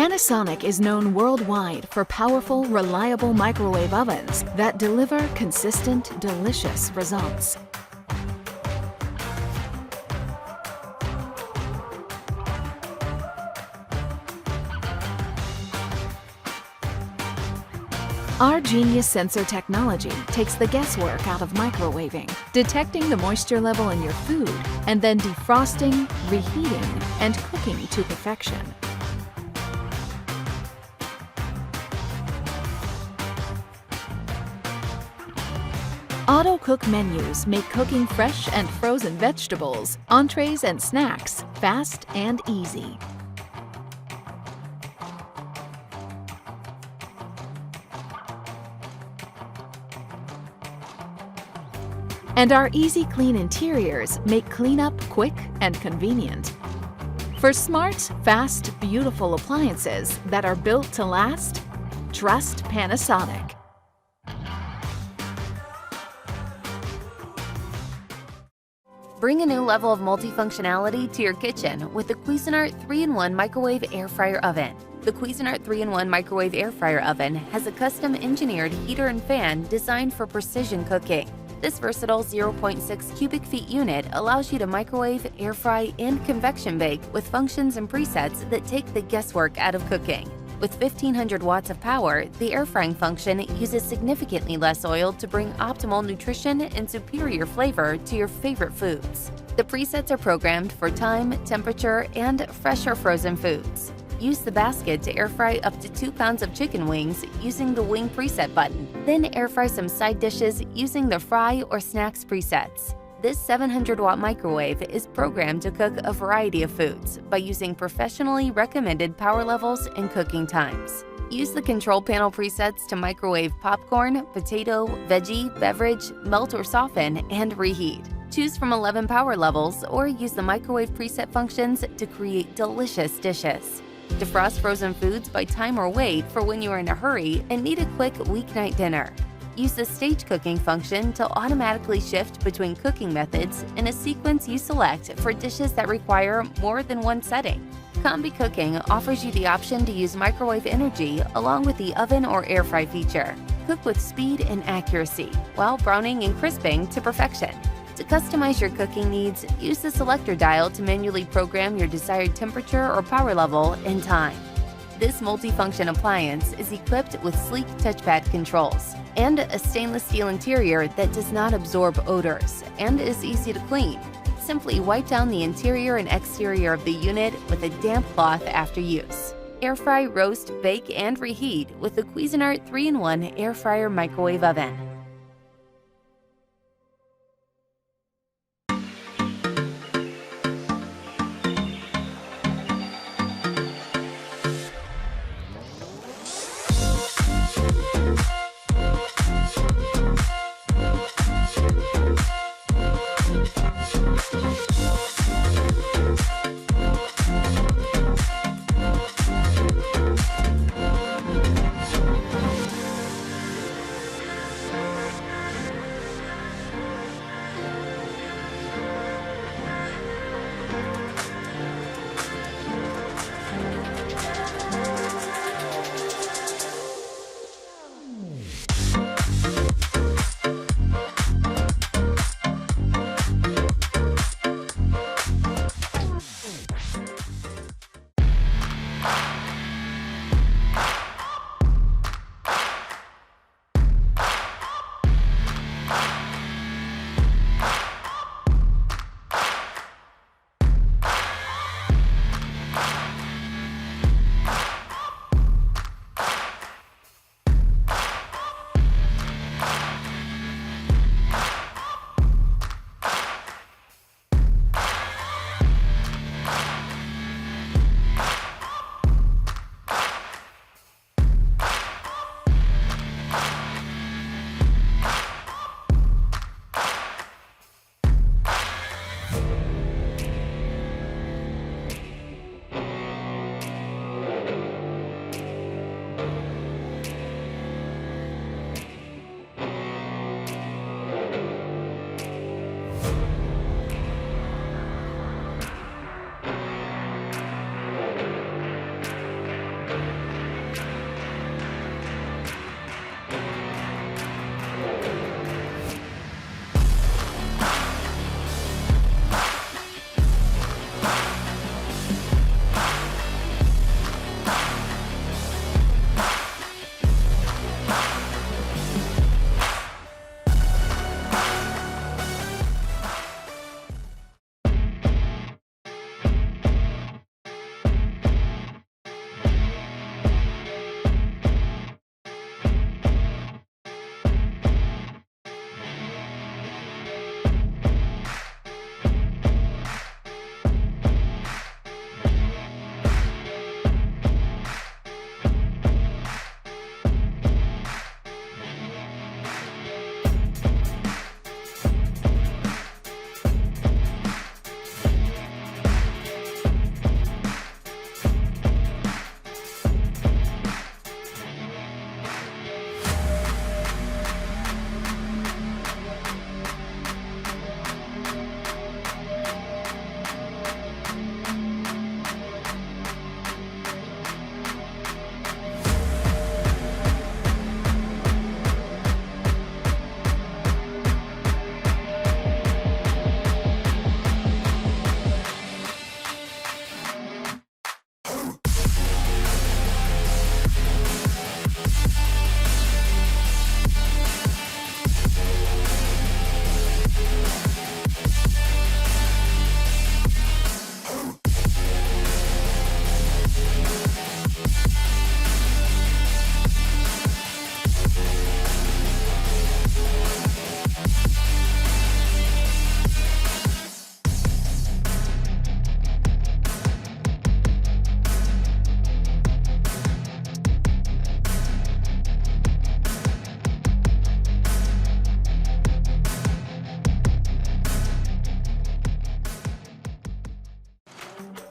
Panasonic is known worldwide for powerful, reliable microwave ovens that deliver consistent, delicious results. Our Genius sensor technology takes the guesswork out of microwaving, detecting the moisture level in your food, and then defrosting, reheating, and cooking to perfection. Auto-cook menus make cooking fresh and frozen vegetables, entrees, and snacks fast and easy. And our easy clean interiors make cleanup quick and convenient. For smart, fast, beautiful appliances that are built to last, trust Panasonic. Bring a new level of multifunctionality to your kitchen with the Cuisinart 3-in-1 Microwave Air Fryer Oven. The Cuisinart 3-in-1 Microwave Air Fryer Oven has a custom engineered heater and fan designed for precision cooking. This versatile 0.6 cubic feet unit allows you to microwave, air fry, and convection bake with functions and presets that take the guesswork out of cooking. With 1,500 watts of power, the air frying function uses significantly less oil to bring optimal nutrition and superior flavor to your favorite foods. The presets are programmed for time, temperature, and fresh or frozen foods. Use the basket to air fry up to 2 pounds of chicken wings using the wing preset button. Then air fry some side dishes using the fry or snacks presets. This 700-watt microwave is programmed to cook a variety of foods by using professionally recommended power levels and cooking times. Use the control panel presets to microwave popcorn, potato, veggie, beverage, melt or soften, and reheat. Choose from 11 power levels or use the microwave preset functions to create delicious dishes. Defrost frozen foods by time or weight for when you are in a hurry and need a quick weeknight dinner. Use the stage cooking function to automatically shift between cooking methods in a sequence you select for dishes that require more than one setting. Combi Cooking offers you the option to use microwave energy along with the oven or air fry feature. Cook with speed and accuracy while browning and crisping to perfection. To customize your cooking needs, use the selector dial to manually program your desired temperature or power level and time. This multifunction appliance is equipped with sleek touchpad controls and a stainless steel interior that does not absorb odors and is easy to clean. Simply wipe down the interior and exterior of the unit with a damp cloth after use. Air fry, roast, bake, and reheat with the Cuisinart 3-in-1 Air Fryer Microwave Oven.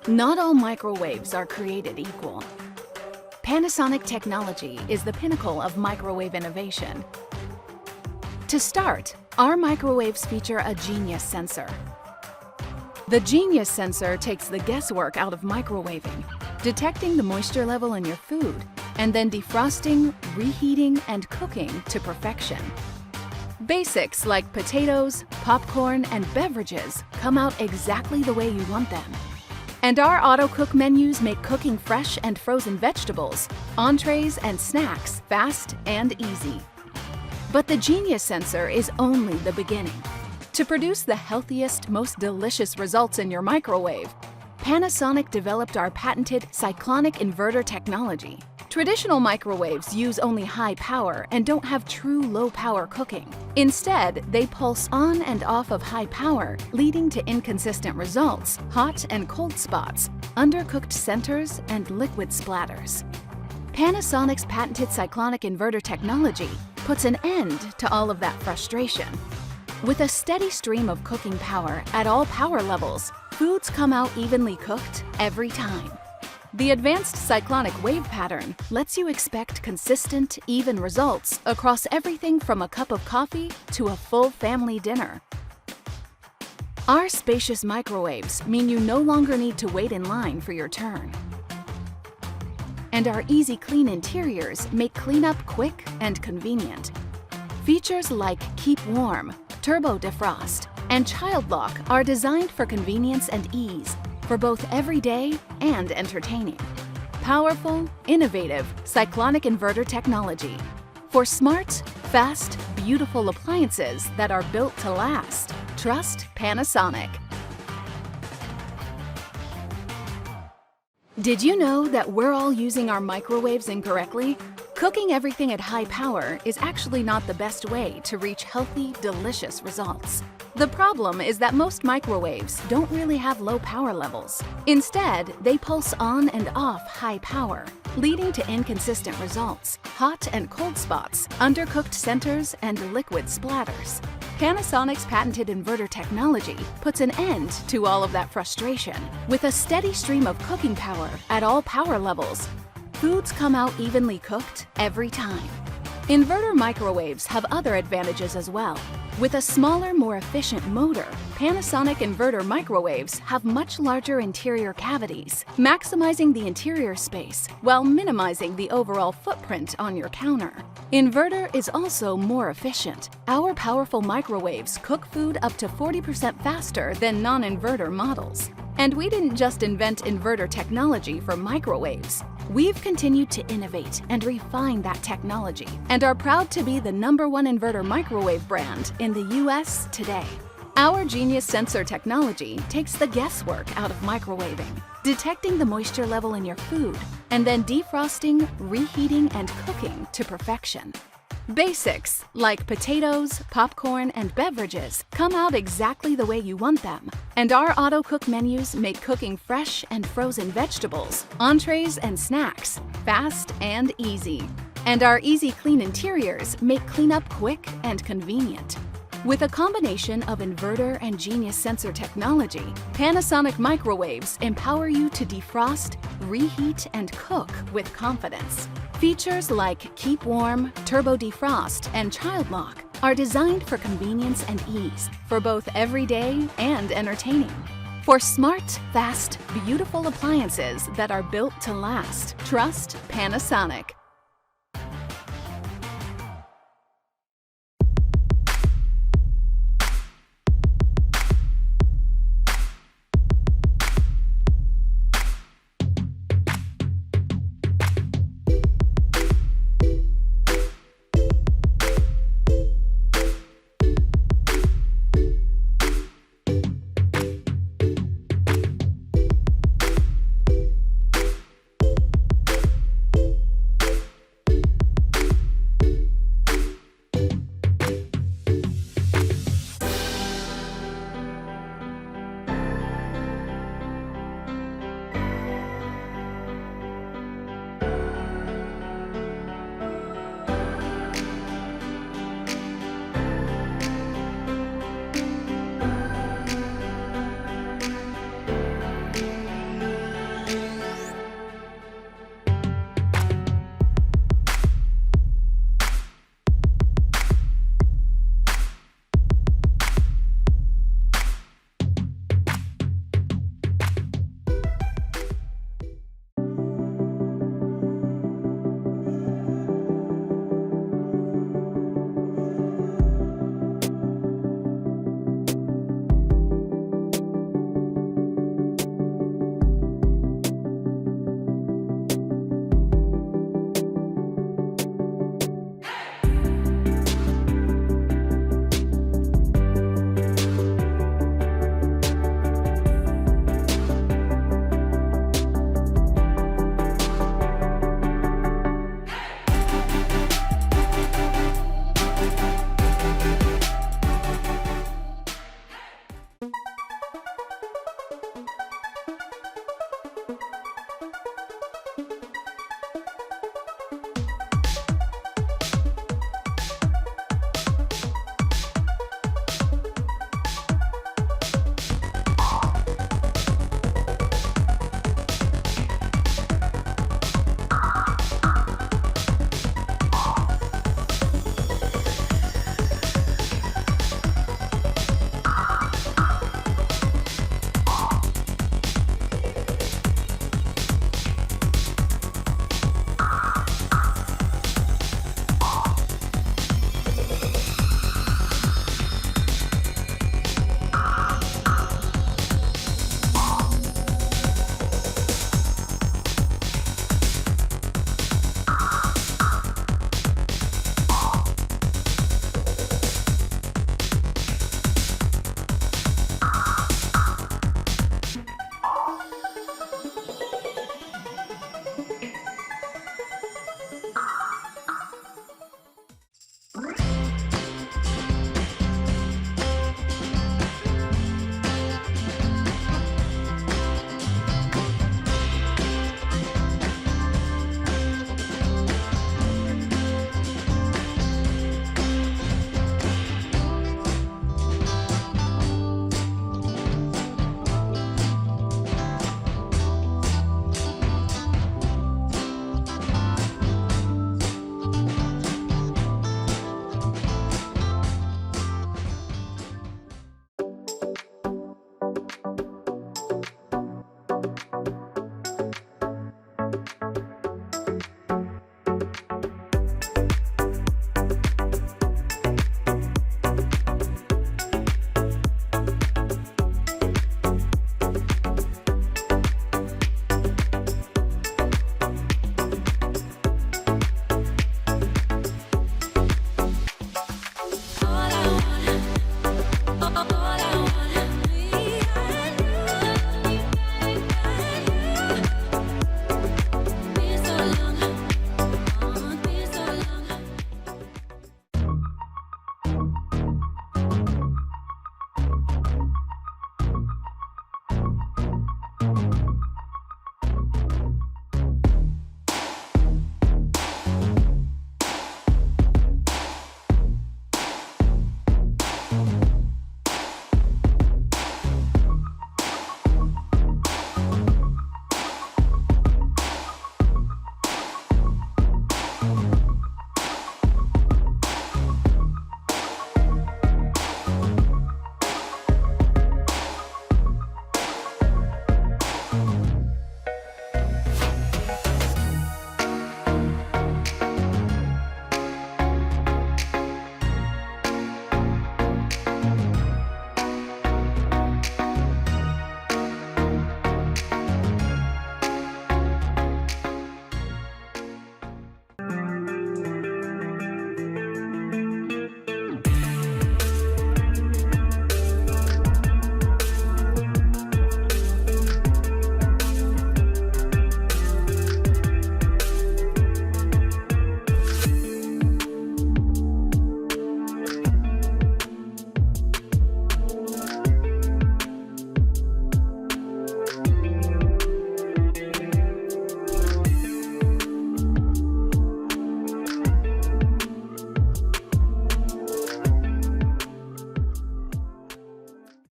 Not all microwaves are created equal. Panasonic technology is the pinnacle of microwave innovation. To start, our microwaves feature a Genius sensor. The Genius sensor takes the guesswork out of microwaving, detecting the moisture level in your food, and then defrosting, reheating, and cooking to perfection. Basics like potatoes, popcorn, and beverages come out exactly the way you want them. And our auto-cook menus make cooking fresh and frozen vegetables, entrees, and snacks fast and easy. But the Genius sensor is only the beginning. To produce the healthiest, most delicious results in your microwave, Panasonic developed our patented cyclonic inverter technology. Traditional microwaves use only high power and don't have true low-power cooking. Instead, they pulse on and off of high power, leading to inconsistent results, hot and cold spots, undercooked centers, and liquid splatters. Panasonic's patented cyclonic inverter technology puts an end to all of that frustration. With a steady stream of cooking power at all power levels, foods come out evenly cooked every time. The advanced cyclonic wave pattern lets you expect consistent, even results across everything from a cup of coffee to a full family dinner. Our spacious microwaves mean you no longer need to wait in line for your turn. And our easy clean interiors make cleanup quick and convenient. Features like Keep Warm, Turbo Defrost, and Child Lock are designed for convenience and ease, for both everyday and entertaining. Powerful, innovative, cyclonic inverter technology for smart, fast, beautiful appliances that are built to last. Trust Panasonic. Did you know that we're all using our microwaves incorrectly? Cooking everything at high power is actually not the best way to reach healthy, delicious results. The problem is that most microwaves don't really have low power levels. Instead, they pulse on and off high power, leading to inconsistent results, hot and cold spots, undercooked centers, and liquid splatters. Panasonic's patented inverter technology puts an end to all of that frustration. With a steady stream of cooking power at all power levels, foods come out evenly cooked every time. Inverter microwaves have other advantages as well. With a smaller, more efficient motor, Panasonic inverter microwaves have much larger interior cavities, maximizing the interior space while minimizing the overall footprint on your counter. Inverter is also more efficient. Our powerful microwaves cook food up to 40% faster than non-inverter models. And we didn't just invent inverter technology for microwaves. We've continued to innovate and refine that technology and are proud to be the #1 inverter microwave brand in the US today. Our Genius sensor technology takes the guesswork out of microwaving, detecting the moisture level in your food, and then defrosting, reheating, and cooking to perfection. Basics like potatoes, popcorn, and beverages come out exactly the way you want them. And our auto-cook menus make cooking fresh and frozen vegetables, entrees, and snacks fast and easy. And our easy clean interiors make cleanup quick and convenient. With a combination of inverter and Genius sensor technology, Panasonic microwaves empower you to defrost, reheat, and cook with confidence. Features like Keep Warm, Turbo Defrost, and Child Lock are designed for convenience and ease for both everyday and entertaining. For smart, fast, beautiful appliances that are built to last, trust Panasonic.